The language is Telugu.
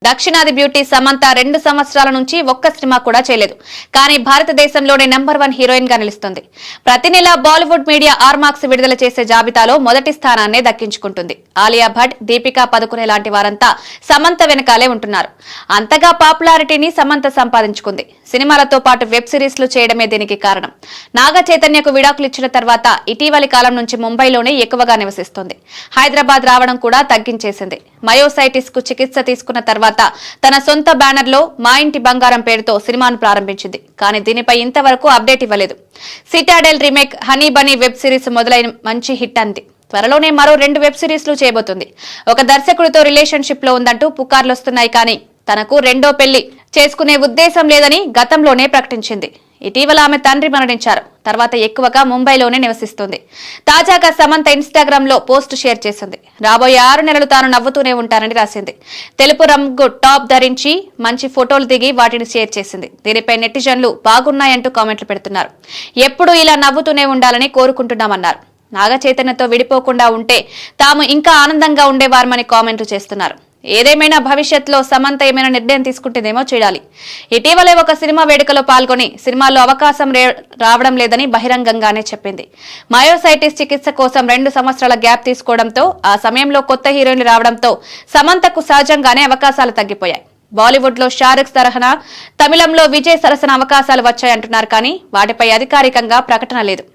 దక్షిణాది బ్యూటీ సమంత 2 సంవత్సరాల నుంచి ఒక్క సినిమా కూడా చేయలేదు. కానీ భారతదేశంలోనే నంబర్ 1 హీరోయిన్ గా నిలుస్తుంది. ప్రతి నెల బాలీవుడ్ మీడియా ఆర్మార్క్స్ విడుదల చేసే జాబితాలో మొదటి స్థానాన్ని దక్కించుకుంటుంది. ఆలియా భట్, దీపికా పదుకునే లాంటి వారంతా సమంత వెనకాలే ఉంటున్నారు. అంతగా పాపులారిటీని సమంత సంపాదించుకుంది. సినిమాలతో పాటు వెబ్ సిరీస్లు చేయడమే దీనికి కారణం. నాగ చైతన్యకు విడాకులు ఇచ్చిన తర్వాత ఇటీవలి కాలం నుంచి ముంబైలోనే ఎక్కువగా నివసిస్తోంది. హైదరాబాద్ రావడం కూడా తగ్గించేసింది. మయోసైటిస్ కు చికిత్స తీసుకున్న తర్వాత తన సొంత బ్యానర్ లో మా ఇంటి బంగారం పేరుతో సినిమాను ప్రారంభించింది. కానీ దీనిపై ఇంతవరకు అప్డేట్ ఇవ్వలేదు. సిటాడెల్ రీమేక్ హనీ బనీ వెబ్ సిరీస్ మొదలైన మంచి హిట్ అంది. త్వరలోనే మరో 2 వెబ్ సిరీస్లు చేయబోతుంది. ఒక దర్శకుడితో రిలేషన్షిప్ లో ఉందంటూ పుకార్లు వస్తున్నాయి. కానీ తనకు రెండో పెళ్లి చేసుకునే ఉద్దేశం లేదని గతంలోనే ప్రకటించింది. ఇటీవల ఆమె తండ్రి మరణించారు. తర్వాత ఎక్కువగా ముంబైలోనే నివసిస్తుంది. తాజాగా సమంత ఇన్స్టాగ్రామ్ లో పోస్ట్ షేర్ చేసింది. రాబోయే 6 నెలలు తాను నవ్వుతూనే ఉంటానని రాసింది. తెలుపు రంగు టాప్ ధరించి మంచి ఫోటోలు దిగి వాటిని షేర్ చేసింది. దీనిపై నెటిజన్లు బాగున్నాయంటూ కామెంట్లు పెడుతున్నారు. ఎప్పుడూ ఇలా నవ్వుతూనే ఉండాలని కోరుకుంటున్నామన్నారు. నాగ చైతన్యతో విడిపోకుండా ఉంటే తాము ఇంకా ఆనందంగా ఉండేవారమని కామెంట్లు చేస్తున్నారు. ఏదేమైనా భవిష్యత్తులో సమంత ఏమైనా నిర్ణయం తీసుకుంటేదేమో చూడాలి. ఇటీవలే ఒక సినిమా వేడుకలో పాల్గొని సినిమాల్లో అవకాశం రావడం లేదని బహిరంగంగానే చెప్పింది. మయోసైటిస్ చికిత్స కోసం 2 సంవత్సరాల గ్యాప్ తీసుకోవడంతో ఆ సమయంలో కొత్త హీరోయిన్లు రావడంతో సమంతకు సహజంగానే అవకాశాలు తగ్గిపోయాయి. బాలీవుడ్ లో షారుఖ్ తరహా, తమిళంలో విజయ్ సరసన అవకాశాలు వచ్చాయంటున్నారు. కానీ వాటిపై అధికారికంగా ప్రకటన లేదు.